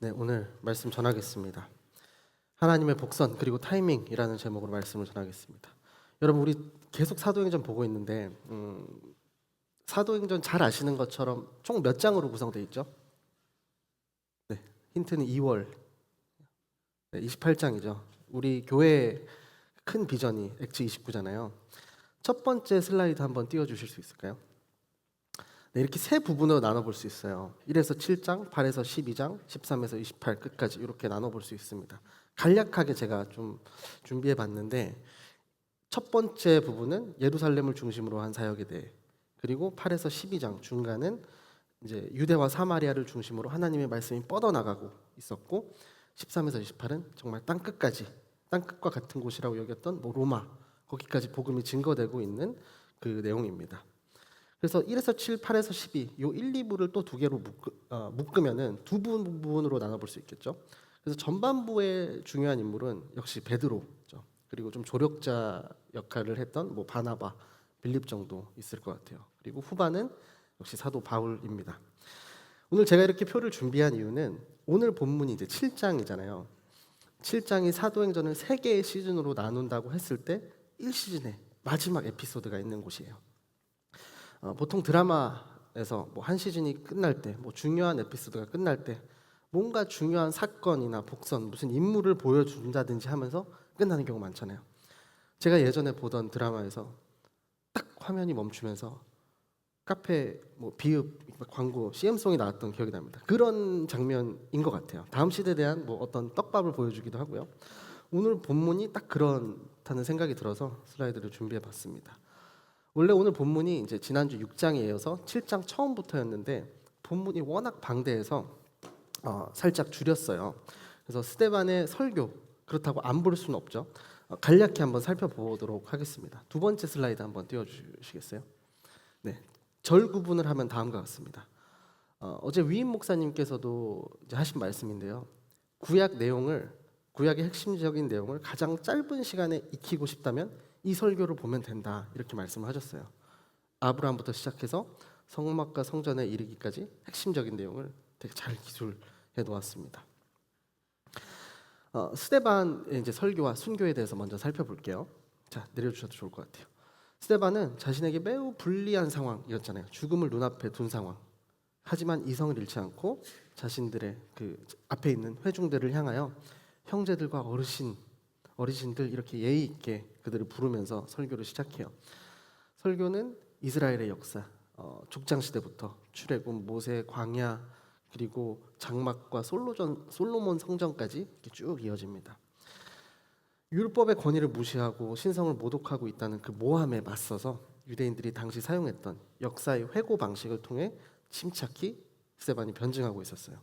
네, 오늘 말씀 전하겠습니다. 하나님의 복선 그리고 타이밍이라는 제목으로 말씀을 전하겠습니다. 여러분, 우리 계속 사도행전 보고 있는데 사도행전 잘 아시는 것처럼 총 몇 장으로 구성되어 있죠? 네, 힌트는 2월 28장이죠. 우리 교회의 큰 비전이 액츠 29잖아요. 첫 번째 슬라이드 한번 띄워주실 수 있을까요? 네, 이렇게 세 부분으로 나눠볼 수 있어요. 1에서 7장, 8에서 12장, 13에서 28 끝까지 이렇게 나눠볼 수 있습니다. 간략하게 제가 좀 준비해 봤는데, 첫 번째 부분은 예루살렘을 중심으로 한 사역에 대해, 그리고 8에서 12장 중간은 이제 유대와 사마리아를 중심으로 하나님의 말씀이 뻗어나가고 있었고, 13에서 28은 정말 땅끝까지, 땅끝과 같은 곳이라고 여겼던 로마, 거기까지 복음이 증거되고 있는 그 내용입니다. 그래서 1에서 7, 8에서 12, 요 1, 2부를 또 두 개로 묶으면은 두 부분으로 나눠볼 수 있겠죠. 그래서 전반부의 중요한 인물은 역시 베드로죠. 그리고 좀 조력자 역할을 했던 뭐 바나바, 빌립 정도 있을 것 같아요. 그리고 후반은 역시 사도 바울입니다. 오늘 제가 이렇게 표를 준비한 이유는 오늘 본문이 이제 7장이잖아요. 7장이 사도행전을 3개의 시즌으로 나눈다고 했을 때 1시즌에 마지막 에피소드가 있는 곳이에요. 보통 드라마에서 뭐 한 시즌이 끝날 때, 뭐 중요한 에피소드가 끝날 때 뭔가 중요한 사건이나 복선, 무슨 인물을 보여준다든지 하면서 끝나는 경우 많잖아요. 제가 예전에 보던 드라마에서 딱 화면이 멈추면서 카페 뭐 비읍 광고 CM송이 나왔던 기억이 납니다. 그런 장면인 것 같아요. 다음 시대에 대한 뭐 어떤 떡밥을 보여주기도 하고요. 오늘 본문이 딱 그렇다는 생각이 들어서 슬라이드를 준비해 봤습니다. 원래 오늘 본문이 이제 지난주 6장에 이어서 7장 처음부터였는데 본문이 워낙 방대해서 살짝 줄였어요. 그래서 스데반의 설교, 그렇다고 안 볼 수는 없죠. 간략히 한번 살펴보도록 하겠습니다. 두 번째 슬라이드 한번 띄워주시겠어요? 네, 절 구분을 하면 다음과 같습니다. 어제 위임 목사님께서도 이제 하신 말씀인데요. 구약의 핵심적인 내용을 가장 짧은 시간에 익히고 싶다면 이 설교를 보면 된다, 이렇게 말씀을 하셨어요. 아브라함부터 시작해서 성막과 성전에 이르기까지 핵심적인 내용을 되게 잘 기술해 놓았습니다. 스데반의 이제 설교와 순교에 대해서 먼저 살펴볼게요. 자, 내려주셔도 좋을 것 같아요. 스데반은 자신에게 매우 불리한 상황이었잖아요. 죽음을 눈앞에 둔 상황. 하지만 이성을 잃지 않고 자신들의 그 앞에 있는 회중들을 향하여 형제들과 어르신들 이렇게 예의 있게 그들을 부르면서 설교를 시작해요. 설교는 이스라엘의 역사, 족장 시대부터 출애굽, 모세, 광야, 그리고 장막과 솔로몬 성전까지 이렇게 쭉 이어집니다. 율법의 권위를 무시하고 신성을 모독하고 있다는 그 모함에 맞서서 유대인들이 당시 사용했던 역사의 회고 방식을 통해 침착히 스데반이 변증하고 있었어요.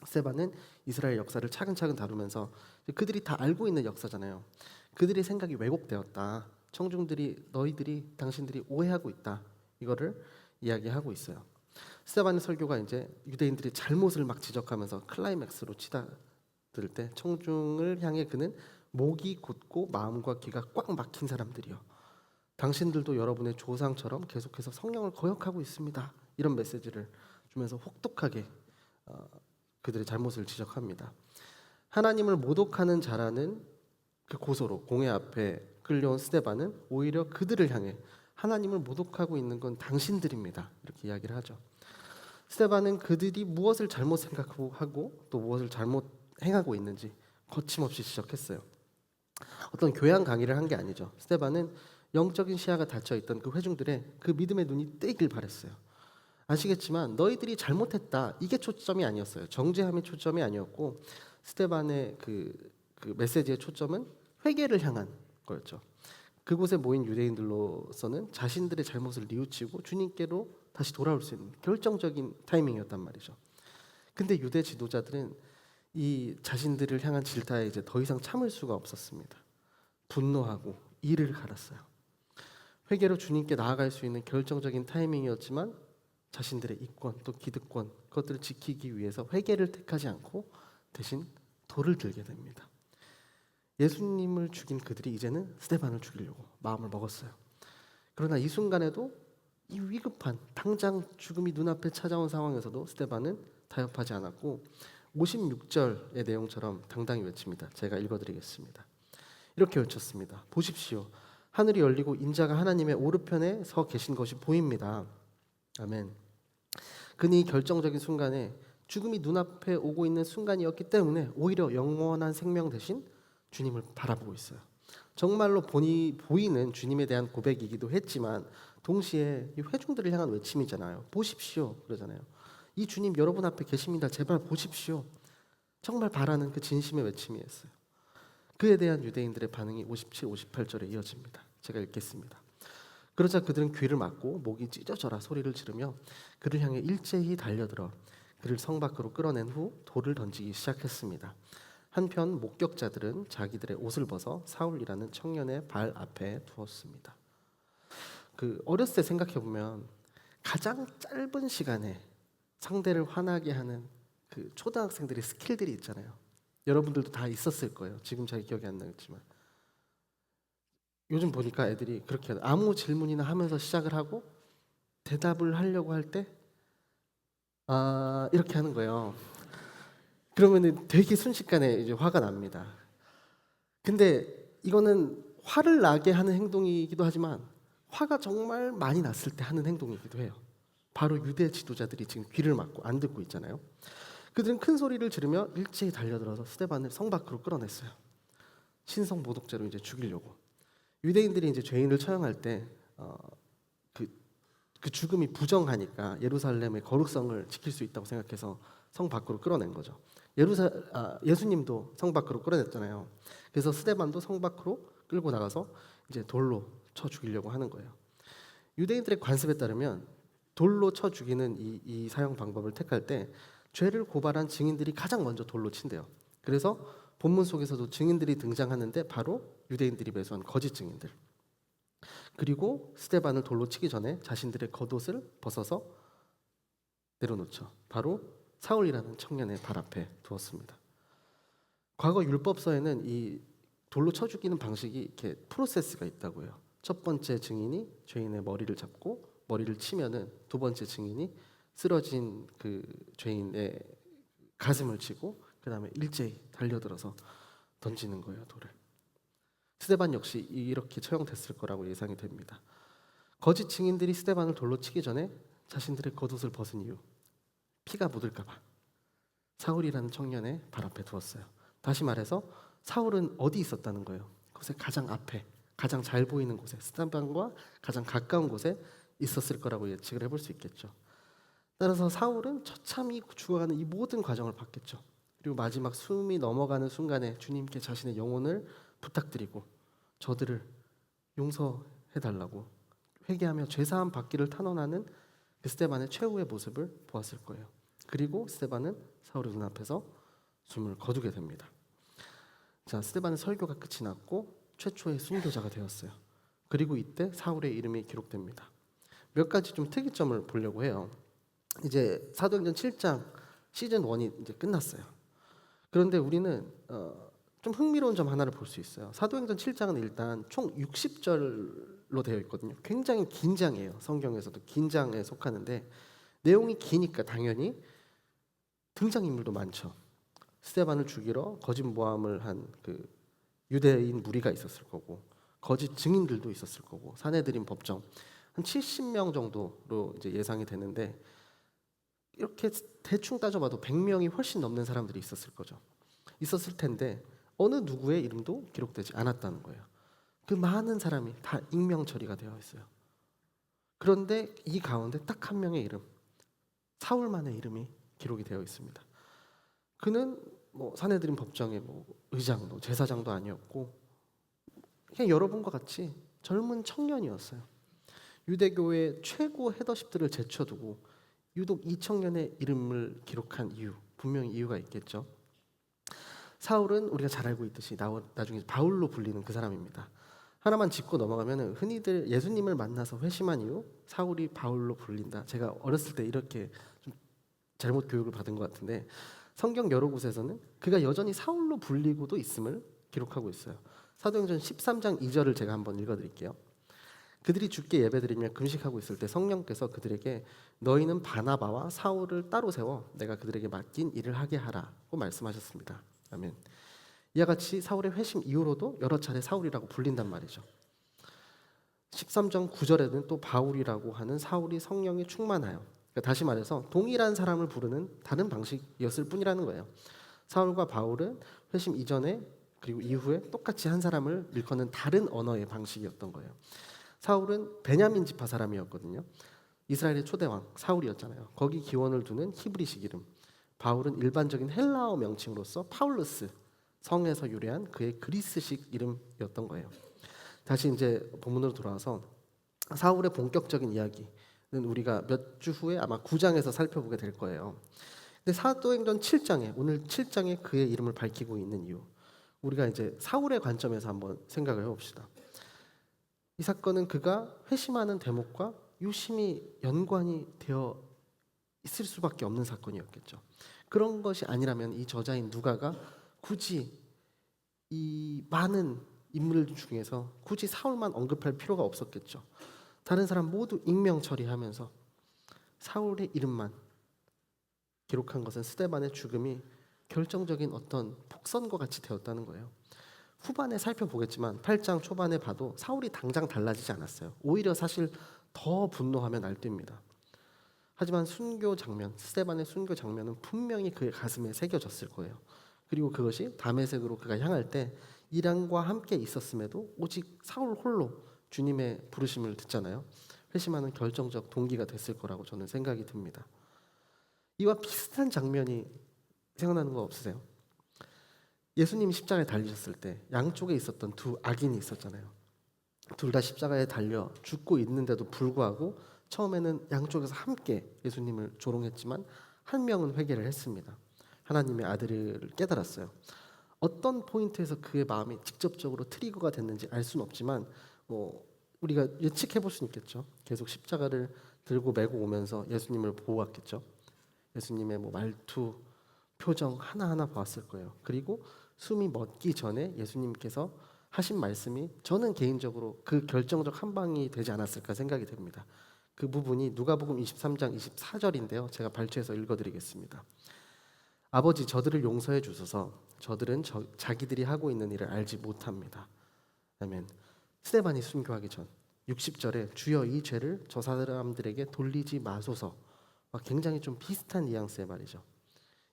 스데반은 이스라엘 역사를 차근차근 다루면서 그들이 다 알고 있는 역사잖아요. 그들의 생각이 왜곡되었다. 당신들이 오해하고 있다. 이거를 이야기하고 있어요. 스데반의 설교가 이제 유대인들이 잘못을 막 지적하면서 클라이맥스로 치닫을 때 청중을 향해 그는 목이 곧고 마음과 귀가 꽉 막힌 사람들이요, 당신들도 여러분의 조상처럼 계속해서 성령을 거역하고 있습니다. 이런 메시지를 주면서 혹독하게 그들의 잘못을 지적합니다. 하나님을 모독하는 자라는 그 고소로 공회 앞에 끌려온 스데반은 오히려 그들을 향해 하나님을 모독하고 있는 건 당신들입니다, 이렇게 이야기를 하죠. 스데반은 그들이 무엇을 잘못 생각하고 또 무엇을 잘못 행하고 있는지 거침없이 지적했어요. 어떤 교양 강의를 한 게 아니죠. 스데반은 영적인 시야가 닫혀있던 그 회중들의 그 믿음의 눈이 뜨이길 바랬어요. 아시겠지만 너희들이 잘못했다, 이게 초점이 아니었어요. 정죄함이 초점이 아니었고 스데반의 그 메시지의 초점은 회개를 향한 거였죠. 그곳에 모인 유대인들로서는 자신들의 잘못을 뉘우치고 주님께로 다시 돌아올 수 있는 결정적인 타이밍이었단 말이죠. 근데 유대 지도자들은 이 자신들을 향한 질타에 이제 더 이상 참을 수가 없었습니다. 분노하고 이를 갈았어요. 회개로 주님께 나아갈 수 있는 결정적인 타이밍이었지만 자신들의 이권 또 기득권, 그것들을 지키기 위해서 회개를 택하지 않고 대신 돌을 들게 됩니다. 예수님을 죽인 그들이 이제는 스데반을 죽이려고 마음을 먹었어요. 그러나 이 순간에도 이 위급한 당장 죽음이 눈앞에 찾아온 상황에서도 스데반은 타협하지 않았고 56절의 내용처럼 당당히 외칩니다. 제가 읽어드리겠습니다. 이렇게 외쳤습니다. 보십시오. 하늘이 열리고 인자가 하나님의 오른편에 서 계신 것이 보입니다. 아멘. 그는 이 결정적인 순간에 죽음이 눈앞에 오고 있는 순간이었기 때문에 오히려 영원한 생명 대신 주님을 바라보고 있어요. 정말로 보이는 주님에 대한 고백이기도 했지만 동시에 이 회중들을 향한 외침이잖아요. 보십시오 그러잖아요. 이 주님 여러분 앞에 계십니다. 제발 보십시오. 정말 바라는 그 진심의 외침이었어요. 그에 대한 유대인들의 반응이 57, 58절에 이어집니다. 제가 읽겠습니다. 그러자 그들은 귀를 막고 목이 찢어져라 소리를 지르며 그를 향해 일제히 달려들어 그를 성 밖으로 끌어낸 후 돌을 던지기 시작했습니다. 한편 목격자들은 자기들의 옷을 벗어 사울이라는 청년의 발 앞에 두었습니다. 어렸을 때 생각해 보면 가장 짧은 시간에 상대를 화나게 하는 그 초등학생들의 스킬들이 있잖아요. 여러분들도 다 있었을 거예요. 지금 잘 기억이 안 나겠지만 요즘 보니까 애들이 그렇게 아무 질문이나 하면서 시작을 하고 대답을 하려고 할 때 이렇게 하는 거예요. 그러면은 되게 순식간에 이제 화가 납니다. 근데 이거는 화를 나게 하는 행동이기도 하지만 화가 정말 많이 났을 때 하는 행동이기도 해요. 바로 유대 지도자들이 지금 귀를 막고 안 듣고 있잖아요. 그들은 큰 소리를 지르며 일제히 달려들어서 스데반을 성 밖으로 끌어냈어요. 신성 모독죄로 이제 죽이려고. 유대인들이 이제 죄인을 처형할 때 그 죽음이 부정하니까 예루살렘의 거룩성을 지킬 수 있다고 생각해서 성 밖으로 끌어낸 거죠. 예수님도 성 밖으로 끌어냈잖아요. 그래서 스데반도 성 밖으로 끌고 나가서 이제 돌로 쳐 죽이려고 하는 거예요. 유대인들의 관습에 따르면 돌로 쳐 죽이는 이 사형 방법을 택할 때 죄를 고발한 증인들이 가장 먼저 돌로 친대요. 그래서 본문 속에서도 증인들이 등장하는데 바로 유대인들이 매수한 거짓 증인들. 그리고 스데반을 돌로 치기 전에 자신들의 겉옷을 벗어서 내려놓죠. 바로 사울이라는 청년의 발 앞에 두었습니다. 과거 율법서에는 이 돌로 쳐 죽이는 방식이 이렇게 프로세스가 있다고요. 첫 번째 증인이 죄인의 머리를 잡고 머리를 치면은 두 번째 증인이 쓰러진 그 죄인의 가슴을 치고 그 다음에 일제히 달려들어서 던지는 거예요, 돌을. 스데반 역시 이렇게 처형됐을 거라고 예상이 됩니다. 거짓 증인들이 스데반을 돌로 치기 전에 자신들의 겉옷을 벗은 이유, 피가 묻을까 봐 사울이라는 청년의 발 앞에 두었어요. 다시 말해서 사울은 어디 있었다는 거예요? 그곳에 가장 앞에, 가장 잘 보이는 곳에, 스데반과 가장 가까운 곳에 있었을 거라고 예측을 해볼 수 있겠죠. 따라서 사울은 처참히 죽어가는 이 모든 과정을 봤겠죠. 그리고 마지막 숨이 넘어가는 순간에 주님께 자신의 영혼을 부탁드리고 저들을 용서해달라고 회개하며 죄사함 받기를 탄원하는 그 스데반의 최후의 모습을 보았을 거예요. 그리고 스데반은 사울의 눈앞에서 숨을 거두게 됩니다. 자, 스데반의 설교가 끝이 났고 최초의 순교자가 되었어요. 그리고 이때 사울의 이름이 기록됩니다. 몇 가지 좀 특이점을 보려고 해요. 이제 사도행전 7장 시즌 1이 이제 끝났어요. 그런데 우리는 좀 흥미로운 점 하나를 볼 수 있어요. 사도행전 7장은 일단 총 60절로 되어 있거든요. 굉장히 긴 장이에요. 성경에서도 긴 장에 속하는데 내용이 기니까 당연히 등장인물도 많죠. 스데반을 죽이러 거짓 모함을 한 그 유대인 무리가 있었을 거고 거짓 증인들도 있었을 거고 사내들인 법정 한 70명 정도로 이제 예상이 되는데 이렇게 대충 따져봐도 100명이 훨씬 넘는 사람들이 있었을 거죠. 있었을 텐데 어느 누구의 이름도 기록되지 않았다는 거예요. 그 많은 사람이 다 익명 처리가 되어 있어요. 그런데 이 가운데 딱 한 명의 이름, 사울만의 이름이 기록이 되어 있습니다. 그는 뭐 사내들인 법정의 뭐 의장도 제사장도 아니었고 그냥 여러분과 같이 젊은 청년이었어요. 유대교의 최고 헤더십들을 제쳐두고 유독 이 청년의 이름을 기록한 이유, 분명히 이유가 있겠죠. 사울은 우리가 잘 알고 있듯이 나중에 바울로 불리는 그 사람입니다. 하나만 짚고 넘어가면 흔히들 예수님을 만나서 회심한 이후 사울이 바울로 불린다. 제가 어렸을 때 이렇게 좀 잘못 교육을 받은 것 같은데 성경 여러 곳에서는 그가 여전히 사울로 불리고도 있음을 기록하고 있어요. 사도행전 13장 2절을 제가 한번 읽어드릴게요. 그들이 주께 예배드리며 금식하고 있을 때 성령께서 그들에게 너희는 바나바와 사울을 따로 세워 내가 그들에게 맡긴 일을 하게 하라고 말씀하셨습니다. 아멘. 이와 같이 사울의 회심 이후로도 여러 차례 사울이라고 불린단 말이죠. 13장 9절에는 또 바울이라고 하는 사울이 성령에 충만하여, 그러니까 다시 말해서 동일한 사람을 부르는 다른 방식이었을 뿐이라는 거예요. 사울과 바울은 회심 이전에 그리고 이후에 똑같이 한 사람을 일컫는 다른 언어의 방식이었던 거예요. 사울은 베냐민 지파 사람이었거든요. 이스라엘의 초대왕 사울이었잖아요. 거기 기원을 두는 히브리식 이름. 바울은 일반적인 헬라어 명칭으로서 파울루스, 성에서 유래한 그의 그리스식 이름이었던 거예요. 다시 이제 본문으로 돌아와서 사울의 본격적인 이야기는 우리가 몇 주 후에 아마 9장에서 살펴보게 될 거예요. 근데 사도행전 7장에 오늘 7장에 그의 이름을 밝히고 있는 이유, 우리가 이제 사울의 관점에서 한번 생각을 해봅시다. 이 사건은 그가 회심하는 대목과 유심히 연관이 되어 있을 수밖에 없는 사건이었겠죠. 그런 것이 아니라면 이 저자인 누가가 굳이 이 많은 인물 중에서 굳이 사울만 언급할 필요가 없었겠죠. 다른 사람 모두 익명 처리하면서 사울의 이름만 기록한 것은 스데반의 죽음이 결정적인 어떤 폭선과 같이 되었다는 거예요. 후반에 살펴보겠지만 8장 초반에 봐도 사울이 당장 달라지지 않았어요. 오히려 사실 더 분노하며 날뛰입니다. 하지만 순교 장면, 스데반의 순교 장면은 분명히 그의 가슴에 새겨졌을 거예요. 그리고 그것이 다메섹으로 그가 향할 때 이랑과 함께 있었음에도 오직 사울 홀로 주님의 부르심을 듣잖아요. 회심하는 결정적 동기가 됐을 거라고 저는 생각이 듭니다. 이와 비슷한 장면이 생각나는 거 없으세요? 예수님이 십자가에 달리셨을 때 양쪽에 있었던 두 악인이 있었잖아요. 둘 다 십자가에 달려 죽고 있는데도 불구하고 처음에는 양쪽에서 함께 예수님을 조롱했지만 한 명은 회개를 했습니다. 하나님의 아들을 깨달았어요. 어떤 포인트에서 그의 마음이 직접적으로 트리거가 됐는지 알 수는 없지만 우리가 예측해 볼 수 있겠죠. 계속 십자가를 들고 메고 오면서 예수님을 보았겠죠. 예수님의 말투, 표정 하나하나 보았을 거예요. 그리고 숨이 멎기 전에 예수님께서 하신 말씀이 저는 개인적으로 그 결정적 한 방이 되지 않았을까 생각이 됩니다. 그 부분이 누가복음 23장 24절인데요. 제가 발췌해서 읽어드리겠습니다. 아버지 저들을 용서해 주소서. 저들은 자기들이 하고 있는 일을 알지 못합니다. 아멘. 스데반이 순교하기 전 60절에 주여 이 죄를 저 사람들에게 돌리지 마소서. 굉장히 좀 비슷한 뉘앙스의 말이죠.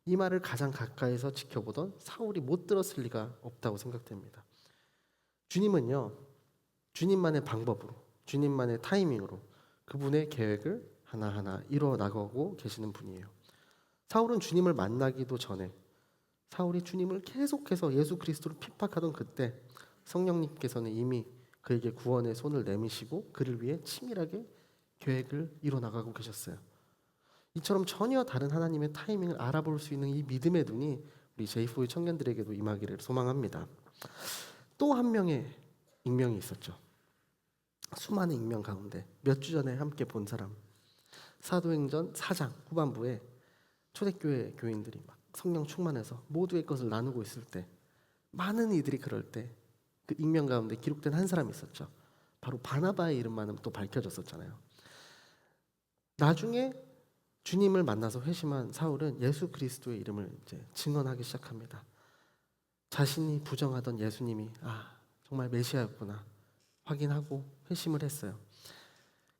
이 말을 가장 가까이서 지켜보던 사울이 못 들었을 리가 없다고 생각됩니다. 주님은요, 주님만의 방법으로, 주님만의 타이밍으로 그분의 계획을 하나하나 이루어 나가고 계시는 분이에요. 사울은 주님을 만나기도 전에 사울이 주님을 계속해서 예수 그리스도를 핍박하던 그때 성령님께서는 이미 그에게 구원의 손을 내미시고 그를 위해 치밀하게 계획을 이루어 나가고 계셨어요. 이처럼 전혀 다른 하나님의 타이밍을 알아볼 수 있는 이 믿음의 눈이 우리 J4 청년들에게도 임하기를 소망합니다. 또 한 명의 익명이 있었죠. 수많은 익명 가운데 몇 주 전에 함께 본 사람, 사도행전 4장 후반부에 초대교회 교인들이 막 성령 충만해서 모두의 것을 나누고 있을 때 많은 이들이 그럴 때 그 익명 가운데 기록된 한 사람이 있었죠. 바로 바나바의 이름만은 또 밝혀졌었잖아요. 나중에 주님을 만나서 회심한 사울은 예수 그리스도의 이름을 이제 증언하기 시작합니다. 자신이 부정하던 예수님이 정말 메시아였구나 확인하고 회심을 했어요.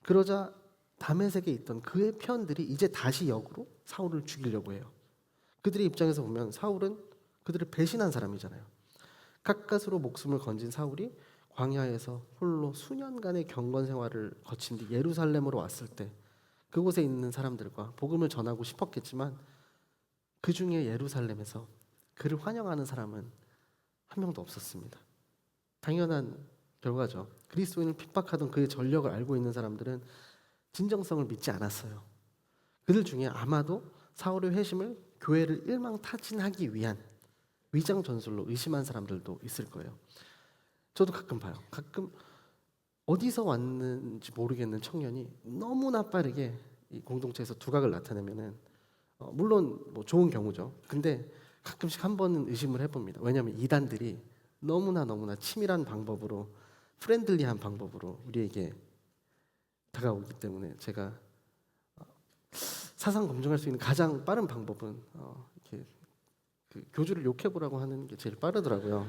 그러자 다메섹에 있던 그의 편들이 이제 다시 역으로 사울을 죽이려고 해요. 그들의 입장에서 보면 사울은 그들을 배신한 사람이잖아요. 가까스로 목숨을 건진 사울이 광야에서 홀로 수년간의 경건 생활을 거친 뒤 예루살렘으로 왔을 때 그곳에 있는 사람들과 복음을 전하고 싶었겠지만 그 중에 예루살렘에서 그를 환영하는 사람은 한 명도 없었습니다. 당연한 결과죠. 그리스도인을 핍박하던 그의 전력을 알고 있는 사람들은 진정성을 믿지 않았어요. 그들 중에 아마도 사울의 회심을 교회를 일망타진하기 위한 위장 전술로 의심한 사람들도 있을 거예요. 저도 가끔 봐요. 가끔 어디서 왔는지 모르겠는 청년이 너무나 빠르게 이 공동체에서 두각을 나타내면은 물론 좋은 경우죠. 근데 가끔씩 한 번은 의심을 해봅니다. 왜냐하면 이단들이 너무나 치밀한 방법으로 프렌들리한 방법으로 우리에게 다가오기 때문에 제가 사상 검증할 수 있는 가장 빠른 방법은 이렇게 그 교주를 욕해보라고 하는 게 제일 빠르더라고요.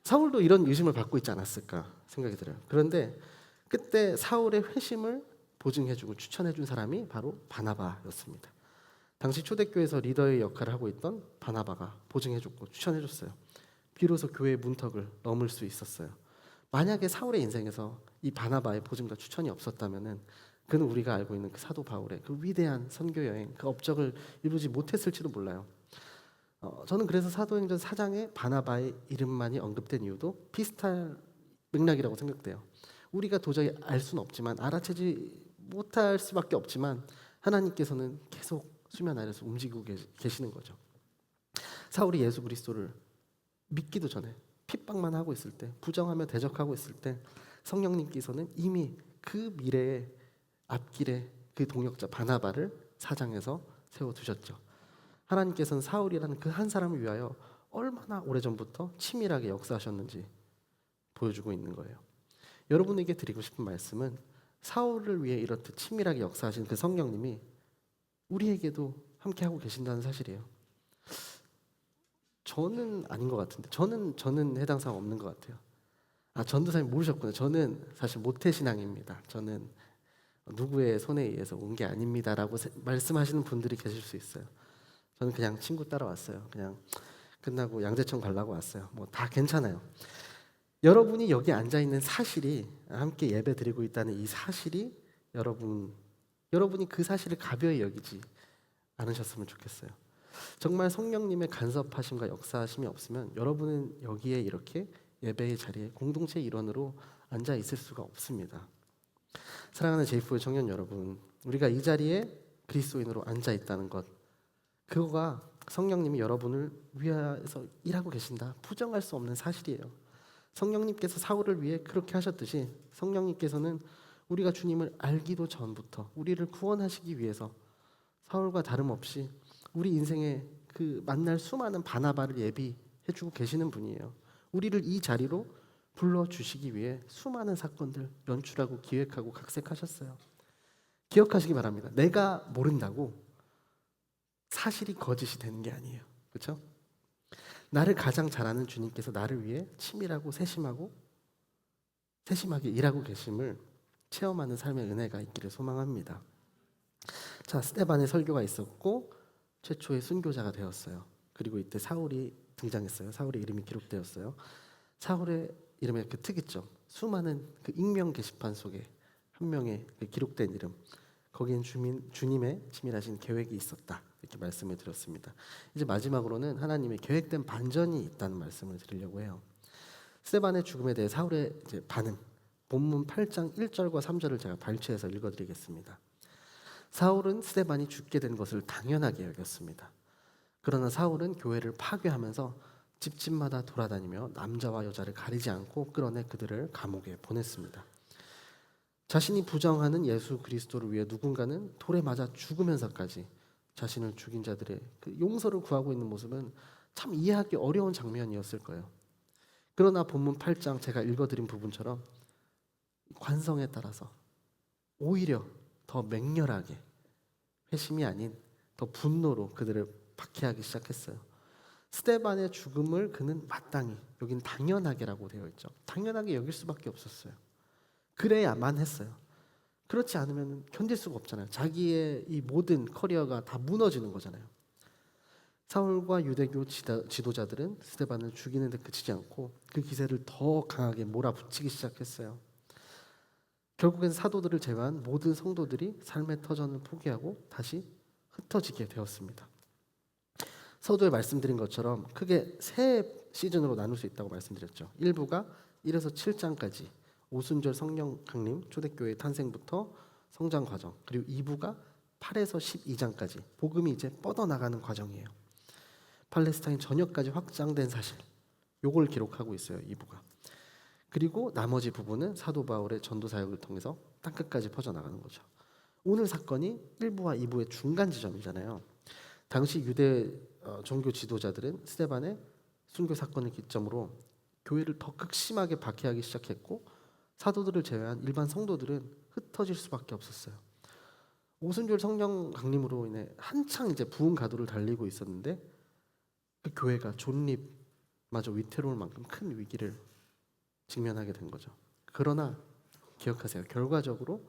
사울도 이런 의심을 받고 있지 않았을까 생각이 들어요. 그런데 그때 사울의 회심을 보증해주고 추천해준 사람이 바로 바나바였습니다. 당시 초대교회에서 리더의 역할을 하고 있던 바나바가 보증해줬고 추천해줬어요. 비로소 교회의 문턱을 넘을 수 있었어요. 만약에 사울의 인생에서 이 바나바의 보증과 추천이 없었다면은 그는 우리가 알고 있는 그 사도 바울의 그 위대한 선교 여행, 그 업적을 이루지 못했을지도 몰라요. 저는 그래서 사도행전 4장에 바나바의 이름만이 언급된 이유도 비슷한 맥락이라고 생각돼요. 우리가 도저히 알 수는 없지만 알아채지 못할 수밖에 없지만 하나님께서는 계속 수면 아래서 움직이고 계시는 거죠. 사울이 예수 그리스도를 믿기도 전에 핍박만 하고 있을 때, 부정하며 대적하고 있을 때 성령님께서는 이미 그 미래의 앞길에 그 동역자 바나바를 사장에서 세워두셨죠. 하나님께서는 사울이라는 그 한 사람을 위하여 얼마나 오래전부터 치밀하게 역사하셨는지 보여주고 있는 거예요. 여러분에게 드리고 싶은 말씀은 사울을 위해 이렇듯 치밀하게 역사하신 그 성령님이 우리에게도 함께하고 계신다는 사실이에요. 저는 아닌 것 같은데 저는 해당 사항 없는 것 같아요. 전도사님 모르셨구나. 저는 사실 모태신앙입니다. 저는 누구의 손에 의해서 온 게 아닙니다라고 말씀하시는 분들이 계실 수 있어요. 저는 그냥 친구 따라왔어요. 그냥 끝나고 양재천 가려고 왔어요. 뭐 다 괜찮아요. 여러분이 여기 앉아 있는 사실이, 함께 예배 드리고 있다는 이 사실이 여러분이 그 사실을 가벼이 여기지 않으셨으면 좋겠어요. 정말 성령님의 간섭하심과 역사하심이 없으면 여러분은 여기에 이렇게 예배의 자리에 공동체 일원으로 앉아 있을 수가 없습니다. 사랑하는 제이포의 청년 여러분, 우리가 이 자리에 그리스도인으로 앉아 있다는 것, 그거가 성령님이 여러분을 위하여서 일하고 계신다, 부정할 수 없는 사실이에요. 성령님께서 사울을 위해 그렇게 하셨듯이 성령님께서는 우리가 주님을 알기도 전부터 우리를 구원하시기 위해서 사울과 다름없이 우리 인생에 그 만날 수많은 바나바를 예비해주고 계시는 분이에요. 우리를 이 자리로 불러주시기 위해 수많은 사건들 연출하고 기획하고 각색하셨어요. 기억하시기 바랍니다. 내가 모른다고 사실이 거짓이 되는 게 아니에요. 그렇죠? 나를 가장 잘 아는 주님께서 나를 위해 치밀하고 세심하게 일하고 계심을 체험하는 삶의 은혜가 있기를 소망합니다. 자, 스데반의 설교가 있었고 최초의 순교자가 되었어요. 그리고 이때 사울이 등장했어요. 사울의 이름이 기록되었어요. 사울의 이름의 그 특이점, 수많은 그 익명 게시판 속에 한 명의 그 기록된 이름, 거기엔 주님의 치밀하신 계획이 있었다, 이렇게 말씀을 드렸습니다. 이제 마지막으로는 하나님의 계획된 반전이 있다는 말씀을 드리려고 해요. 스데반의 죽음에 대해 사울의 이제 반응, 본문 8장 1절과 3절을 제가 발췌해서 읽어드리겠습니다. 사울은 스데반이 죽게 된 것을 당연하게 여겼습니다. 그러나 사울은 교회를 파괴하면서 집집마다 돌아다니며 남자와 여자를 가리지 않고 끌어내 그들을 감옥에 보냈습니다. 자신이 부정하는 예수 그리스도를 위해 누군가는 돌에 맞아 죽으면서까지 자신을 죽인 자들의 그 용서를 구하고 있는 모습은 참 이해하기 어려운 장면이었을 거예요. 그러나 본문 8장 제가 읽어드린 부분처럼 관성에 따라서 오히려 더 맹렬하게, 회심이 아닌 더 분노로 그들을 박해하기 시작했어요. 스데반의 죽음을 그는 마땅히, 여긴 당연하게라고 되어 있죠. 당연하게 여길 수밖에 없었어요. 그래야만 했어요. 그렇지 않으면 견딜 수가 없잖아요. 자기의 이 모든 커리어가 다 무너지는 거잖아요. 사울과 유대교 지도자들은 스데반을 죽이는 데 그치지 않고 그 기세를 더 강하게 몰아붙이기 시작했어요. 결국엔 사도들을 제외한 모든 성도들이 삶의 터전을 포기하고 다시 흩어지게 되었습니다. 서두에 말씀드린 것처럼 크게 세 시즌으로 나눌 수 있다고 말씀드렸죠. 1부가 1에서 7장까지 오순절 성령 강림 초대교회 탄생부터 성장 과정, 그리고 2부가 8에서 12장까지 복음이 이제 뻗어나가는 과정이에요. 팔레스타인 전역까지 확장된 사실, 요걸 기록하고 있어요. 2부가. 그리고 나머지 부분은 사도 바울의 전도 사역을 통해서 땅끝까지 퍼져나가는 거죠. 오늘 사건이 1부와 2부의 중간 지점이잖아요. 당시 유대 종교 지도자들은 스데반의 순교 사건을 기점으로 교회를 더 극심하게 박해하기 시작했고 사도들을 제외한 일반 성도들은 흩어질 수밖에 없었어요. 오순절 성령 강림으로 인해 한창 이제 부흥 가도를 달리고 있었는데 그 교회가 존립마저 위태로울 만큼 큰 위기를 직면하게 된 거죠. 그러나 기억하세요. 결과적으로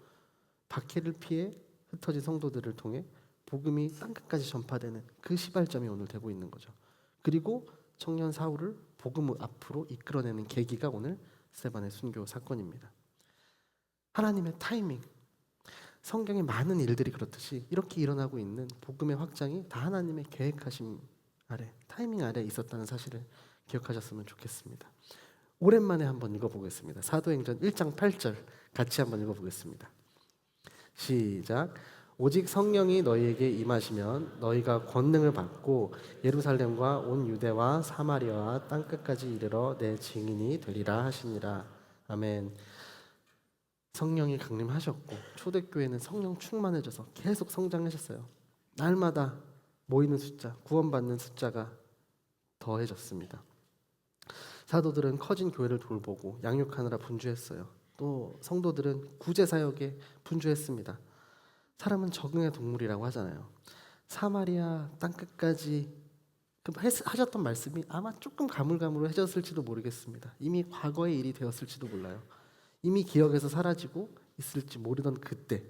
박해를 피해 흩어진 성도들을 통해 복음이 땅끝까지 전파되는 그 시발점이 오늘 되고 있는 거죠. 그리고 청년 사울을 복음 앞으로 이끌어내는 계기가 오늘 스데반의 순교 사건입니다. 하나님의 타이밍, 성경의 많은 일들이 그렇듯이 이렇게 일어나고 있는 복음의 확장이 다 하나님의 계획하심 아래, 타이밍 아래 있었다는 사실을 기억하셨으면 좋겠습니다. 오랜만에 한번 읽어보겠습니다. 사도행전 1장 8절 같이 한번 읽어보겠습니다. 시작. 오직 성령이 너희에게 임하시면 너희가 권능을 받고 예루살렘과 온 유대와 사마리아와 땅끝까지 이르러 내 증인이 되리라 하시니라. 아멘. 성령이 강림하셨고 초대교회는 성령 충만해져서 계속 성장하셨어요. 날마다 모이는 숫자, 구원받는 숫자가 더해졌습니다. 사도들은 커진 교회를 돌보고 양육하느라 분주했어요. 또 성도들은 구제 사역에 분주했습니다. 사람은 적응의 동물이라고 하잖아요. 사마리아 땅끝까지 하셨던 말씀이 아마 조금 가물가물해졌을지도 모르겠습니다. 이미 과거의 일이 되었을지도 몰라요. 이미 기억에서 사라지고 있을지 모르던 그때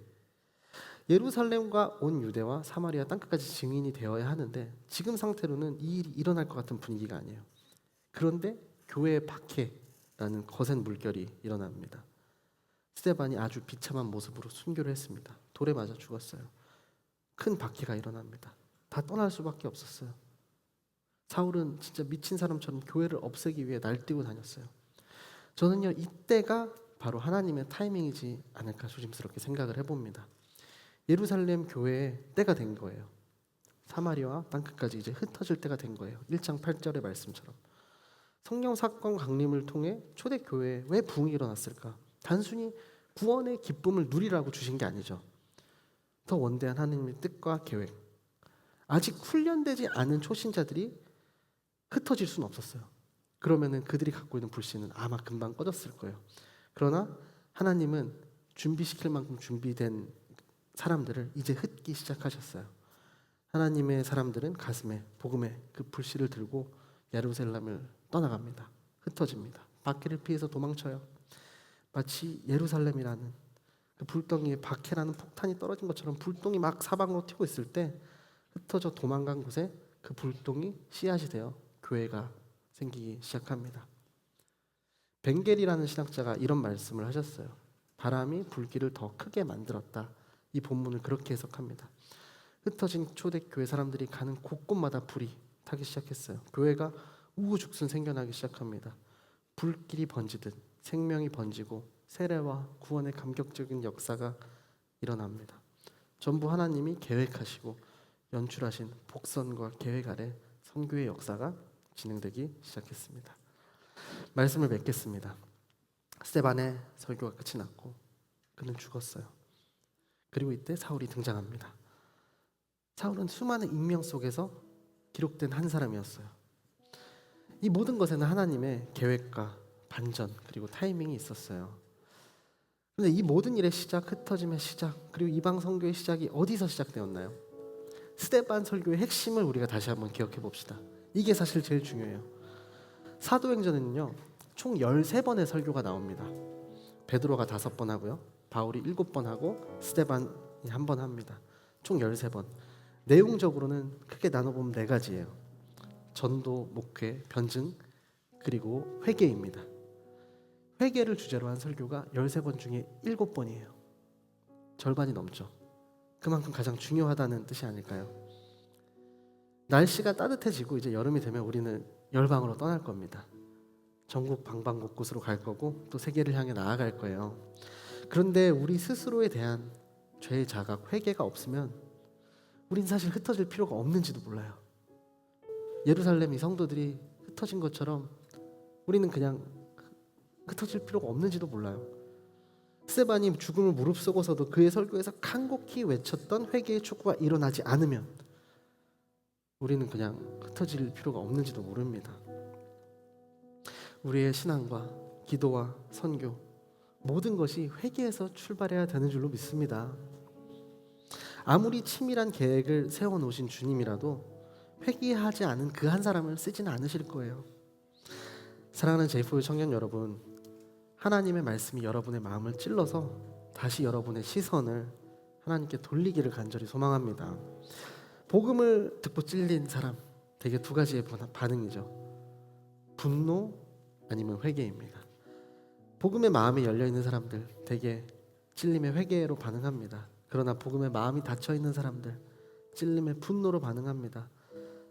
예루살렘과 온 유대와 사마리아 땅끝까지 증인이 되어야 하는데 지금 상태로는 이 일이 일어날 것 같은 분위기가 아니에요. 그런데 교회의 박해라는 거센 물결이 일어납니다. 스데반이 아주 비참한 모습으로 순교를 했습니다. 돌에 맞아 죽었어요. 큰 박해가 일어납니다. 다 떠날 수밖에 없었어요. 사울은 진짜 미친 사람처럼 교회를 없애기 위해 날뛰고 다녔어요. 저는요, 이때가 바로 하나님의 타이밍이지 않을까 조심스럽게 생각을 해봅니다. 예루살렘 교회의 때가 된 거예요. 사마리아와 땅끝까지 이제 흩어질 때가 된 거예요. 1장 8절의 말씀처럼. 성령 사건 강림을 통해 초대교회에 왜 부흥이 일어났을까? 단순히 구원의 기쁨을 누리라고 주신 게 아니죠. 더 원대한 하나님의 뜻과 계획. 아직 훈련되지 않은 초신자들이 흩어질 수는 없었어요. 그러면은 그들이 갖고 있는 불신은 아마 금방 꺼졌을 거예요. 그러나 하나님은 준비시킬 만큼 준비된 사람들을 이제 흩기 시작하셨어요. 하나님의 사람들은 가슴에 복음의 그 불씨를 들고 예루살렘을 떠나갑니다. 흩어집니다. 박해를 피해서 도망쳐요. 마치 예루살렘이라는 그 불덩이에 박해라는 폭탄이 떨어진 것처럼 불똥이 막 사방으로 튀고 있을 때 흩어져 도망간 곳에 그 불똥이 씨앗이 되어 교회가 생기기 시작합니다. 벤겔이라는 신학자가 이런 말씀을 하셨어요. 바람이 불길을 더 크게 만들었다. 이 본문을 그렇게 해석합니다. 흩어진 초대교회 사람들이 가는 곳곳마다 불이 타기 시작했어요. 교회가 우후죽순 생겨나기 시작합니다. 불길이 번지듯 생명이 번지고 세례와 구원의 감격적인 역사가 일어납니다. 전부 하나님이 계획하시고 연출하신 복선과 계획 아래 선교의 역사가 진행되기 시작했습니다. 말씀을 맺겠습니다. 스데반의 설교가 끝이 났고 그는 죽었어요. 그리고 이때 사울이 등장합니다. 사울은 수많은 익명 속에서 기록된 한 사람이었어요. 이 모든 것에는 하나님의 계획과 반전 그리고 타이밍이 있었어요. 그런데 이 모든 일의 시작, 흩어짐의 시작, 그리고 이방 선교의 시작이 어디서 시작되었나요? 스데반 설교의 핵심을 우리가 다시 한번 기억해 봅시다. 이게 사실 제일 중요해요. 사도행전에는요, 총 13번의 설교가 나옵니다. 베드로가 5번 하고요, 바울이 7번 하고 스데반이 1번 합니다. 총 13번. 내용적으로는 크게 나눠보면 4가지예요. 전도, 목회, 변증, 그리고 회개입니다. 회개를 주제로 한 설교가 13번 중에 7번이에요. 절반이 넘죠. 그만큼 가장 중요하다는 뜻이 아닐까요? 날씨가 따뜻해지고 이제 여름이 되면 우리는 열방으로 떠날 겁니다. 전국 방방곳곳으로 갈 거고 또 세계를 향해 나아갈 거예요. 그런데 우리 스스로에 대한 죄의 자각, 회개가 없으면 우린 사실 흩어질 필요가 없는지도 몰라요. 예루살렘 이 성도들이 흩어진 것처럼 우리는 그냥 흩어질 필요가 없는지도 몰라요. 스데반이 죽음을 무릅쓰고서도 그의 설교에서 간곡히 외쳤던 회개의 촉구가 일어나지 않으면 우리는 그냥 흩어질 필요가 없는지도 모릅니다. 우리의 신앙과 기도와 선교 모든 것이 회개에서 출발해야 되는 줄로 믿습니다. 아무리 치밀한 계획을 세워놓으신 주님이라도 회개하지 않은 그 한 사람을 쓰지는 않으실 거예요. 사랑하는 제이포유 청년 여러분, 하나님의 말씀이 여러분의 마음을 찔러서 다시 여러분의 시선을 하나님께 돌리기를 간절히 소망합니다. 복음을 듣고 찔린 사람, 대개 두 가지의 반응이죠. 분노 아니면 회개입니다. 복음의 마음이 열려있는 사람들 대개 찔림의 회개로 반응합니다. 그러나 복음의 마음이 닫혀있는 사람들 찔림의 분노로 반응합니다.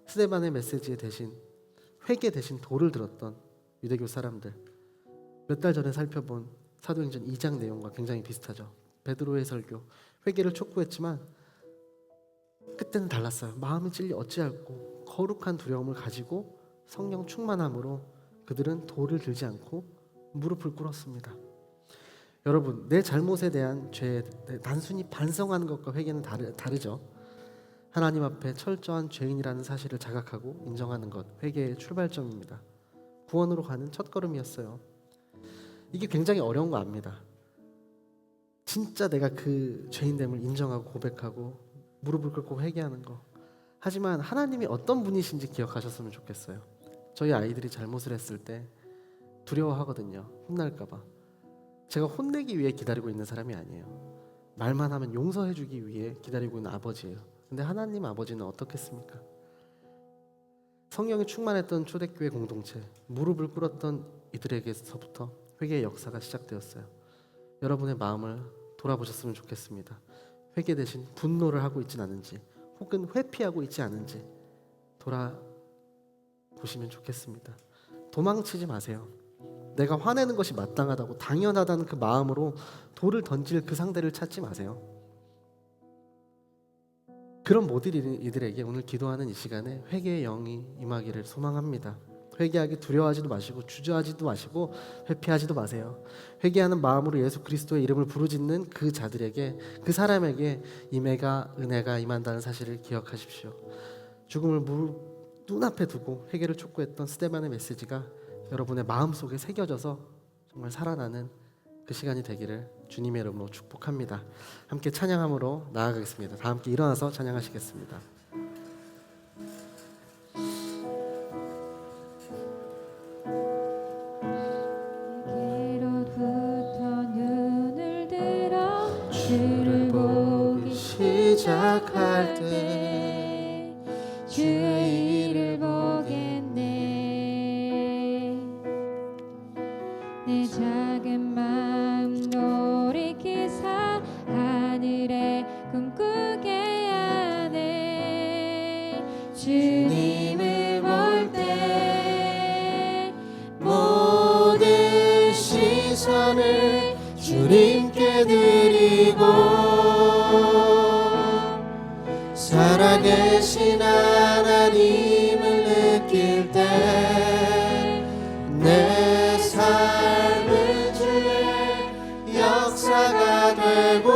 스데반의 메시지에 대신 회개 대신 돌을 들었던 유대교 사람들, 몇 달 전에 살펴본 사도행전 2장 내용과 굉장히 비슷하죠. 베드로의 설교, 회개를 촉구했지만 그때는 달랐어요. 마음이 찔려 어찌할꼬 거룩한 두려움을 가지고 성령 충만함으로 그들은 돌을 들지 않고 무릎을 꿇었습니다. 여러분, 내 잘못에 대한 죄에 단순히 반성하는 것과 회개는 다르죠. 하나님 앞에 철저한 죄인이라는 사실을 자각하고 인정하는 것, 회개의 출발점입니다. 구원으로 가는 첫걸음이었어요. 이게 굉장히 어려운 거 압니다. 진짜 내가 그 죄인됨을 인정하고 고백하고 무릎을 꿇고 회개하는 거. 하지만 하나님이 어떤 분이신지 기억하셨으면 좋겠어요. 저희 아이들이 잘못을 했을 때 두려워하거든요. 혼날까 봐. 제가 혼내기 위해 기다리고 있는 사람이 아니에요. 말만 하면 용서해주기 위해 기다리고 있는 아버지예요. 근데 하나님 아버지는 어떻겠습니까? 성령이 충만했던 초대교회 공동체, 무릎을 꿇었던 이들에게서부터 회개의 역사가 시작되었어요. 여러분의 마음을 돌아보셨으면 좋겠습니다. 회개 대신 분노를 하고 있진 않은지, 혹은 회피하고 있지 않은지 돌아보시면 좋겠습니다. 도망치지 마세요. 내가 화내는 것이 마땅하다고 당연하다는 그 마음으로 돌을 던질 그 상대를 찾지 마세요. 그런 모든 이들에게 오늘 기도하는 이 시간에 회개의 영이 임하기를 소망합니다. 회개하기 두려워하지도 마시고 주저하지도 마시고 회피하지도 마세요. 회개하는 마음으로 예수 그리스도의 이름을 부르짖는 그 자들에게, 그 사람에게 은혜가 임한다는 사실을 기억하십시오. 죽음을 눈앞에 두고 회개를 촉구했던 스데반의 메시지가 여러분의 마음속에 새겨져서 정말 살아나는 그 시간이 되기를 주님의 이름으로 축복합니다. 함께 찬양함으로 나아가겠습니다. 다 함께 일어나서 찬양하시겠습니다. 주를 보기 시작할 때 주의 일을 보겠네. 내 작은 마음 돌이키사 하늘에 꿈꾸게 하네. 주님을 볼 때 모든 시선을 주님께 드리고 살아계신 하나님을 느낄 때 내 삶은 주의 역사가 되고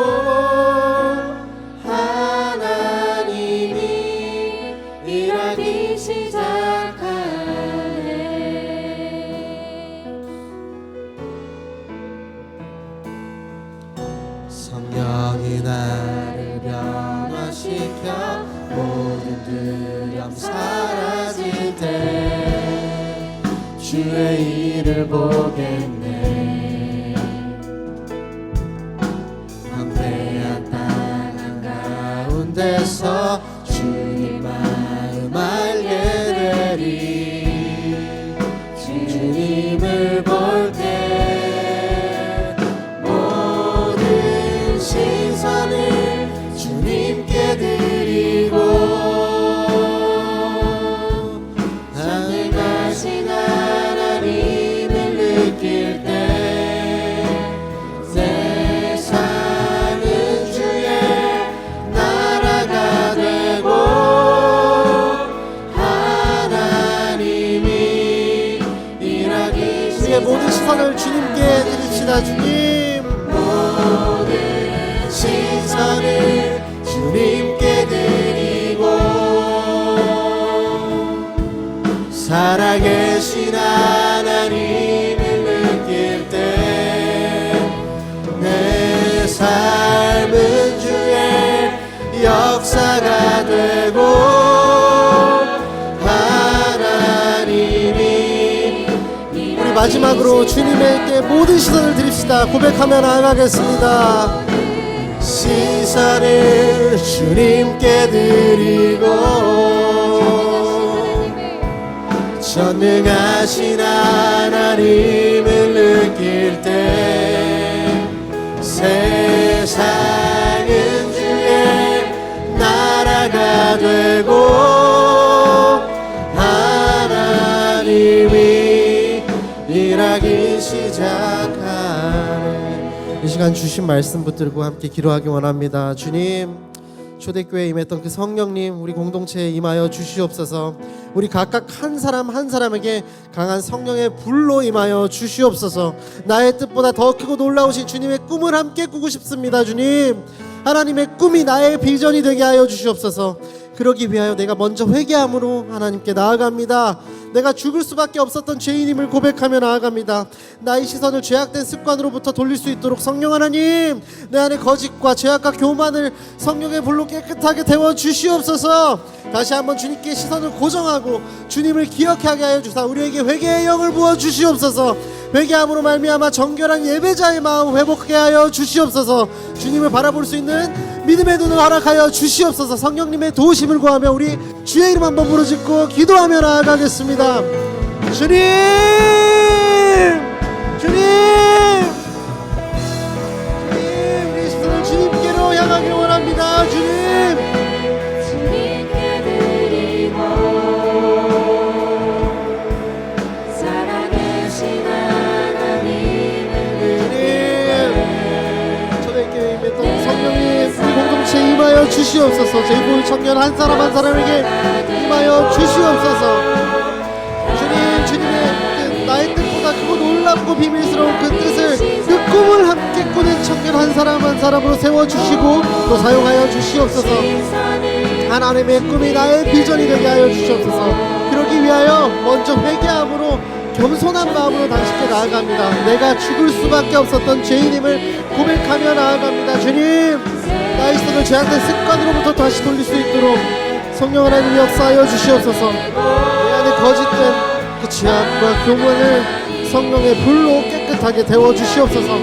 하나님이 일하기 시작하네. 성령이 나를 변화시켜 모든 두려움 사라질 때 주의 일을 보겠네. 황폐한 땅 한가운데서 주님 마음 알게 되리. 주님을 볼 때 모든 시선을 주님께 드리고 하늘 가신 하나님을 느낄 때 내 삶은 주의 나라가 되고 하나님이 일하기 시작하네. 모든 시선을 주님께 드립시다. 주님, 모든 시선을 주님께 드리고 살아계신 하나님을 느낄 때 되고 하나님이. 우리 마지막으로 주님에게 모든 시선을 드립시다. 고백하며 나아가겠습니다. 시선을 주님께 드리고 전능하신 하나님을 느낄 때 세상은 주의 나라가 되고 하나님이 일하기 시작하네. 이 시간 주신 말씀 붙들고 함께 기도하기 원합니다. 주님, 초대교회에 임했던 그 성령님 우리 공동체에 임하여 주시옵소서. 우리 각각 한 사람 한 사람에게 강한 성령의 불로 임하여 주시옵소서. 나의 뜻보다 더 크고 놀라우신 주님의 꿈을 함께 꾸고 싶습니다. 주님, 하나님의 꿈이 나의 비전이 되게 하여 주시옵소서. 그러기 위하여 내가 먼저 회개함으로 하나님께 나아갑니다. 내가 죽을 수밖에 없었던 죄인임을 고백하며 나아갑니다. 나의 시선을 죄악된 습관으로부터 돌릴 수 있도록 성령 하나님, 내 안에 거짓과 죄악과 교만을 성령의 불로 깨끗하게 데워 주시옵소서. 다시 한번 주님께 시선을 고정하고 주님을 기억하게 하여 주사 우리에게 회개의 영을 부어 주시옵소서. 회개함으로 말미암아 정결한 예배자의 마음 회복하게 하여 주시옵소서. 주님을 바라볼 수 있는 믿음의 눈을 허락하여 주시옵소서. 성령님의 도우심을 구하며 우리 주의 이름 한번 부르짖고 기도하며 나아가겠습니다. 주님, 주님, 주님, 우리 시선을 주님께로 향하기 원합니다. 주님, 임하여 주시옵소서. 제보의 청년 한 사람 한 사람에게 임하여 주시옵소서. 주님, 주님의 나의 뜻보다 크고 놀랍고 비밀스러운 그 뜻을, 그 꿈을 함께 꾸는 청년 한 사람 한 사람으로 세워주시고 또 사용하여 주시옵소서. 하나님의 꿈이 나의 비전이 되게 하여 주시옵소서. 그러기 위하여 먼저 회개함으로 겸손한 마음으로 당신께 나아갑니다. 내가 죽을 수밖에 없었던 죄인임을 고백하며 나아갑니다. 주님, 나의 시선을 죄악된 습관으로부터 다시 돌릴 수 있도록 성령 하나님이 역사하여 주시옵소서. 내 안에 거짓된 그 죄악과 교만을 성령의 불로 깨끗하게 데워 주시옵소서.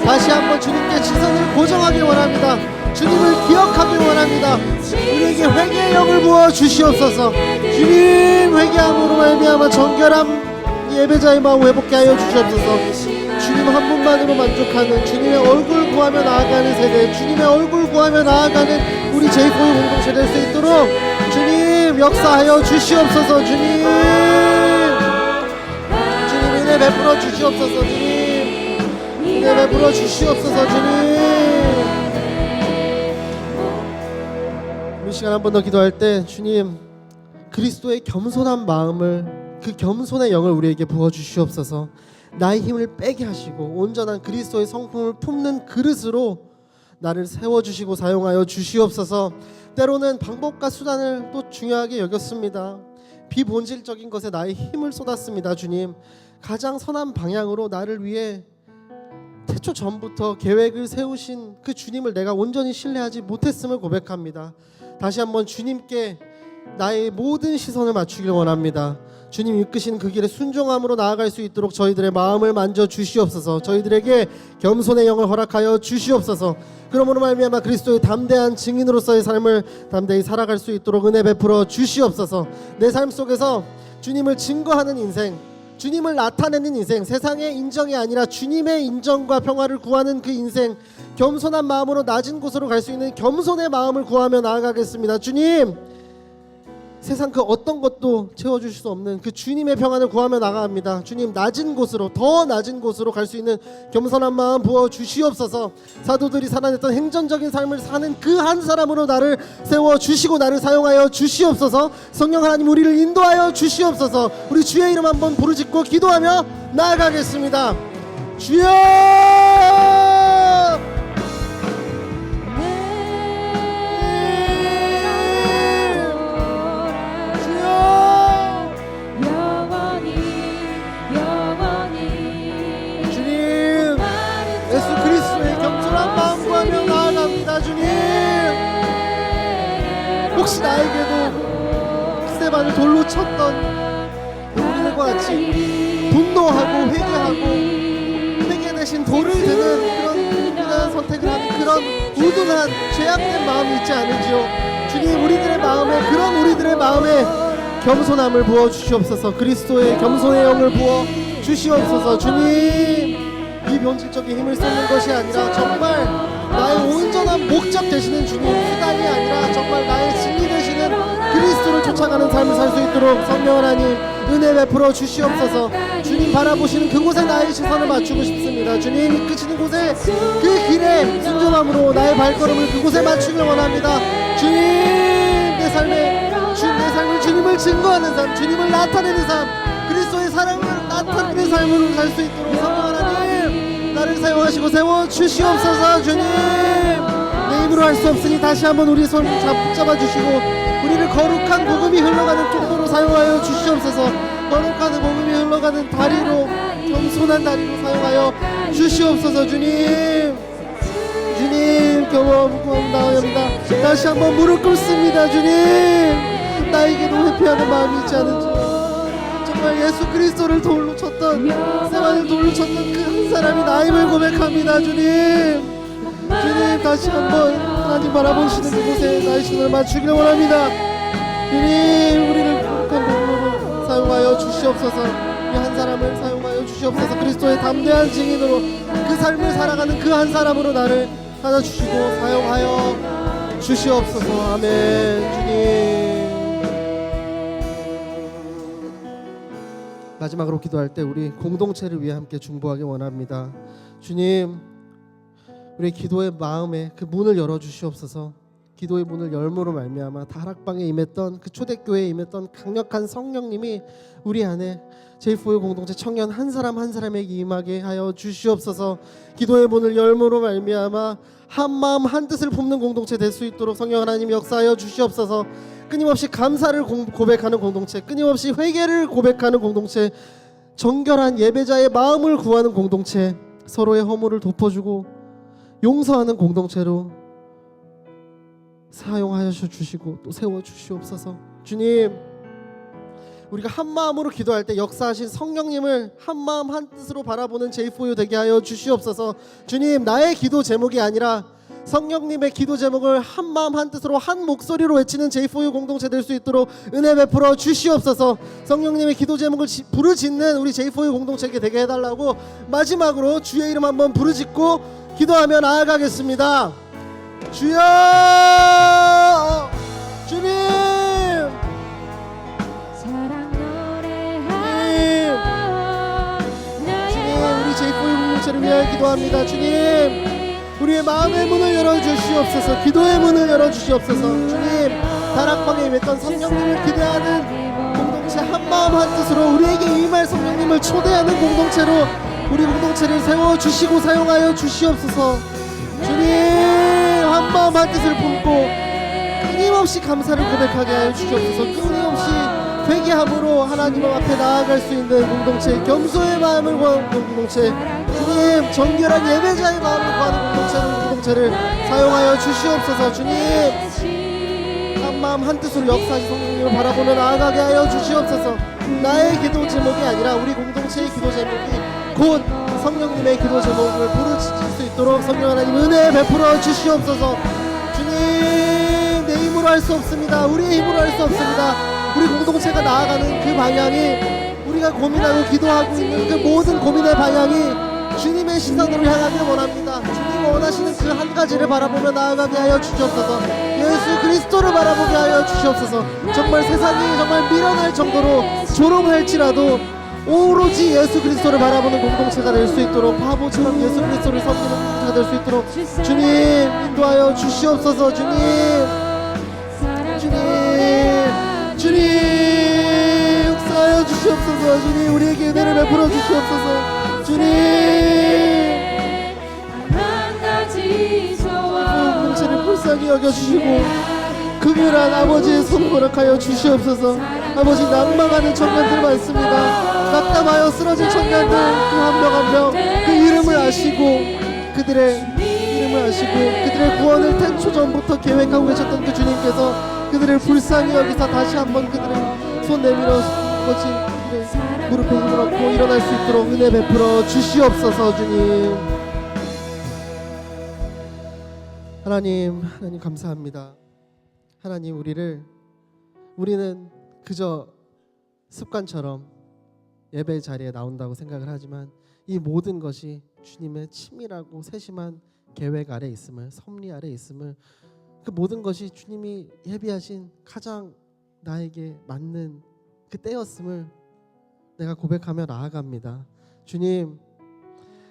다시 한번 주님께 시선을 고정하길 원합니다. 주님을 기억하길 원합니다. 우리에게 회개의 영을 부어 주시옵소서. 주님, 회개함으로 말미암아 정결함 예배자의 마음 회복케 하여 주시옵소서. 주님 한 분만으로 만족하는, 주님의 얼굴 구하며 나아가는 세대, 주님의 얼굴 구하며 나아가는 우리 제이포의 공동체 될 수 있도록 주님 역사하여 주시옵소서. 주님, 주님 은혜 베풀어 주시옵소서. 주님 은혜 베풀어 주시옵소서. 주님, 이 시간 한 번 더 기도할 때 주님, 그리스도의 겸손한 마음을, 그 겸손의 영을 우리에게 부어 주시옵소서. 나의 힘을 빼게 하시고 온전한 그리스도의 성품을 품는 그릇으로 나를 세워주시고 사용하여 주시옵소서. 때로는 방법과 수단을 또 중요하게 여겼습니다. 비본질적인 것에 나의 힘을 쏟았습니다. 주님, 가장 선한 방향으로 나를 위해 태초 전부터 계획을 세우신 그 주님을 내가 온전히 신뢰하지 못했음을 고백합니다. 다시 한번 주님께 나의 모든 시선을 맞추길 원합니다. 주님 이끄신 그 길에 순종함으로 나아갈 수 있도록 저희들의 마음을 만져 주시옵소서. 저희들에게 겸손의 영을 허락하여 주시옵소서. 그러므로 말미암아 그리스도의 담대한 증인으로서의 삶을 담대히 살아갈 수 있도록 은혜 베풀어 주시옵소서. 내 삶 속에서 주님을 증거하는 인생, 주님을 나타내는 인생, 세상의 인정이 아니라 주님의 인정과 평화를 구하는 그 인생, 겸손한 마음으로 낮은 곳으로 갈 수 있는 겸손의 마음을 구하며 나아가겠습니다. 주님, 세상 그 어떤 것도 채워주실 수 없는 그 주님의 평안을 구하며 나아갑니다. 주님, 낮은 곳으로, 더 낮은 곳으로 갈 수 있는 겸손한 마음 부어 주시옵소서. 사도들이 살아냈던 행전적인 삶을 사는 그 한 사람으로 나를 세워주시고 나를 사용하여 주시옵소서. 성령 하나님, 우리를 인도하여 주시옵소서. 우리 주의 이름 한번 부르짖고 기도하며 나아가겠습니다. 주여! 혹시 나에게도 스테반을 돌로 쳤던 우리들과 같이 분노하고 회개 대신 돌을 드는 그런 우둔한 선택을 하는 그런 우둔한 죄악된 마음이 있지 않은지요. 주님, 우리들의 마음에 겸손함을 부어 주시옵소서. 그리스도의 겸손의 영을 부어 주시옵소서. 주님, 이 본질적인 힘을 쏟는 것이 아니라 정말 나의 온전한 목적 되시는 주님, 수단이 아니라 정말 나의 진리 되시는 그리스도를 쫓아가는 삶을 살 수 있도록 성령 하나님 은혜 베풀어 주시옵소서. 주님 바라보시는 그곳에 나의 시선을 맞추고 싶습니다. 주님 이끄시는 곳에 그 길에 순종함으로 나의 발걸음을 그곳에 맞추길 원합니다. 주님, 내 삶을 주님을 증거하는 삶, 주님을 나타내는 삶, 그리스도의 사랑을 나타내는 삶으로 살 수 있도록 성령 하나님 나를 사용하시고 세워주시옵소서. 주님, 내 힘으로 할 수 없으니 다시 한번 우리 손 붙잡아 주시고 우리를 거룩한 복음이 흘러가는 통로로 사용하여 주시옵소서. 거룩한 복음이 흘러가는 다리로, 겸손한 다리로 사용하여 주시옵소서. 주님 경험나옵니다. 다시 한번 무릎 꿇습니다. 주님, 나에게도 회피하는 마음이 있지 않은지, 정말 예수 그리스도를 돌로 쳤던, 세상을 돌로 쳤던 그 한 사람이 나임을 고백합니다. 주님, 다시 한번 하나님 바라보시는 그곳에 나의 시선을 맞추기를 원합니다. 주님, 우리를 거룩한 복음으로 사용하여 주시옵소서. 이 한 사람을 사용하여 주시옵소서. 그리스도의 담대한 증인으로 그 삶을 살아가는 그 한 사람으로 나를 찾아주시고 사용하여 주시옵소서. 아멘. 주님, 마지막으로 기도할 때 우리 공동체를 위해 함께 중보하기 원합니다. 주님, 우리 기도의 마음에 그 문을 열어주시옵소서. 기도의 문을 열므로 말미암아 다락방에 임했던 그 초대교회에 임했던 강력한 성령님이 우리 안에 제4의 공동체 청년 한 사람 한 사람에게 임하게 하여 주시옵소서. 기도의 문을 열므로 말미암아 한 마음 한 뜻을 품는 공동체 될 수 있도록 성령 하나님 역사하여 주시옵소서. 끊임없이 감사를 고백하는 공동체, 끊임없이 회개를 고백하는 공동체, 정결한 예배자의 마음을 구하는 공동체, 서로의 허물을 덮어주고 용서하는 공동체로 사용하여 주시고 또 세워 주시옵소서. 주님, 우리가 한 마음으로 기도할 때 역사하신 성령님을 한 마음 한 뜻으로 바라보는 제4유 되게 하여 주시옵소서. 주님, 나의 기도 제목이 아니라 성령님의 기도 제목을 한 마음 한 뜻으로 한 목소리로 외치는 제4유 공동체 될 수 있도록 은혜 베풀어 주시옵소서. 성령님의 기도 제목을 부르짖는 우리 제4유 공동체에게 되게 해달라고 마지막으로 주의 이름 한번 부르짖고 기도하며 나아가겠습니다. 주여, 주님, 우리 제4유 공동체를 위하여 기도합니다. 주님, 우리의 마음의 문을 열어주시옵소서. 기도의 문을 열어주시옵소서. 주님, 다락방에 임했던 성령님을 기대하는 공동체, 한 마음 한 뜻으로 우리에게 임할 성령님을 초대하는 공동체로 우리 공동체를 세워주시고 사용하여 주시옵소서. 주님, 한 마음 한 뜻을 품고 끊임없이 감사를 고백하게 하여 주시옵소서. 끊임없이 회개함으로 하나님 앞에 나아갈 수 있는 공동체, 겸손의 마음을 구하는 공동체, 주님, 정결한 예배자의 마음을 구하는 공동체를 사용하여 주시옵소서. 주님, 한 마음 한 뜻으로 역사하신 성령님을 바라보며 나아가게 하여 주시옵소서. 나의 기도 제목이 아니라 우리 공동체의 기도 제목이 곧 성령님의 기도 제목을 부르짖을 수 있도록 성령 하나님 은혜 베풀어 주시옵소서. 주님, 내 힘으로 할 수 없습니다. 우리의 힘으로 할 수 없습니다. 우리 공동체가 나아가는 그 방향이, 우리가 고민하고 기도하고 있는 그 모든 고민의 방향이 주님의 시선으로 향하길 원합니다. 주님 원하시는 그 한 가지를 바라보며 나아가게 하여 주시옵소서. 예수 그리스도를 바라보게 하여 주시옵소서. 정말 세상이 정말 밀어낼 정도로 조롱할지라도 오로지 예수 그리스도를 바라보는 공동체가 될 수 있도록, 바보처럼 예수 그리스도를 섬기는 공동체가 될 수 있도록 주님 인도하여 주시옵소서. 주님 역사하여 주시옵소서. 주님, 우리에게 은혜를 베풀어 주시옵소서. 주님, 공동체를 불쌍히 여겨주시고 긍휼한 아버지의 손 허락하여 주시옵소서. 아버지, 낭망하는 청년들 많습니다. 낙담하여 쓰러진 청년들 그 한 명 한 명 그 이름을 아시고 그들의 이름을 하시고 그들의 구원을 태초 전부터 계획하고 계셨던 그 주님께서 그들을 불쌍히 여기사 다시 한번 그들을 손 내밀어 거친 그들의 무릎에 힘을 얻고 일어날 수 있도록 은혜 베풀어 주시옵소서. 주님, 하나님 감사합니다. 하나님, 우리는 그저 습관처럼 예배 자리에 나온다고 생각을 하지만 이 모든 것이 주님의 치밀하고 세심한 계획 아래 있음을, 섭리 아래 있음을, 그 모든 것이 주님이 예비하신 가장 나에게 맞는 그 때였음을 내가 고백하며 나아갑니다. 주님,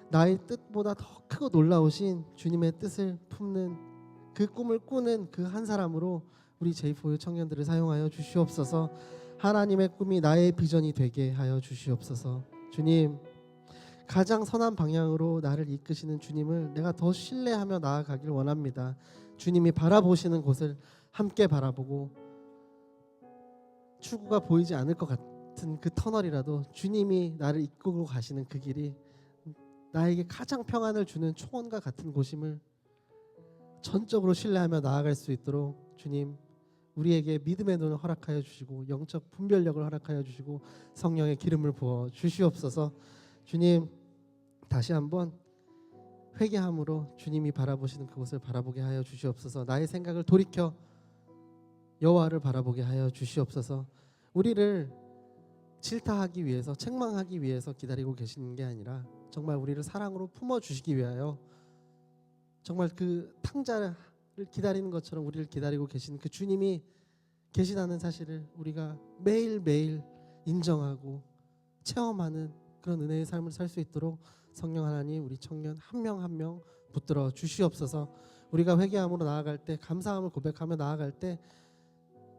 나의 뜻보다 더 크고 놀라우신 주님의 뜻을 품는 그 꿈을 꾸는 그 한 사람으로 우리 제이포유 청년들을 사용하여 주시옵소서. 하나님의 꿈이 나의 비전이 되게 하여 주시옵소서. 주님, 가장 선한 방향으로 나를 이끄시는 주님을 내가 더 신뢰하며 나아가길 원합니다. 주님이 바라보시는 곳을 함께 바라보고 출구가 보이지 않을 것 같은 그 터널이라도 주님이 나를 이끌고 가시는 그 길이 나에게 가장 평안을 주는 초원과 같은 곳임을 전적으로 신뢰하며 나아갈 수 있도록 주님, 우리에게 믿음의 눈을 허락하여 주시고 영적 분별력을 허락하여 주시고 성령의 기름을 부어 주시옵소서. 주님, 다시 한번 회개함으로 주님이 바라보시는 그곳을 바라보게 하여 주시옵소서. 나의 생각을 돌이켜 여호와를 바라보게 하여 주시옵소서. 우리를 질타하기 위해서, 책망하기 위해서 기다리고 계시는 게 아니라 정말 우리를 사랑으로 품어주시기 위하여 정말 그 탕자를 기다리는 것처럼 우리를 기다리고 계신 그 주님이 계시다는 사실을 우리가 매일매일 인정하고 체험하는 그런 은혜의 삶을 살 수 있도록 성령 하나님, 우리 청년 한 명 한 명 붙들어 주시옵소서. 우리가 회개함으로 나아갈 때, 감사함을 고백하며 나아갈 때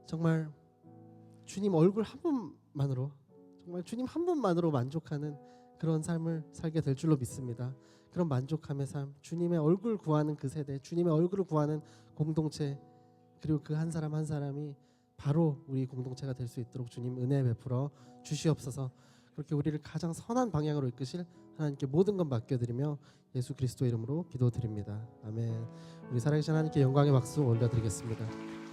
정말 주님 얼굴 한 분만으로, 정말 주님 한 분만으로 만족하는 그런 삶을 살게 될 줄로 믿습니다. 그런 만족함의 삶, 주님의 얼굴 구하는 그 세대, 주님의 얼굴을 구하는 공동체, 그리고 그 한 사람 한 사람이 바로 우리 공동체가 될 수 있도록 주님 은혜 베풀어 주시옵소서. 그렇게 우리를 가장 선한 방향으로 이끄실 하나님께 모든 것 맡겨드리며 예수 그리스도 이름으로 기도드립니다. 아멘. 우리 살아계신 하나님께 영광의 박수 올려드리겠습니다.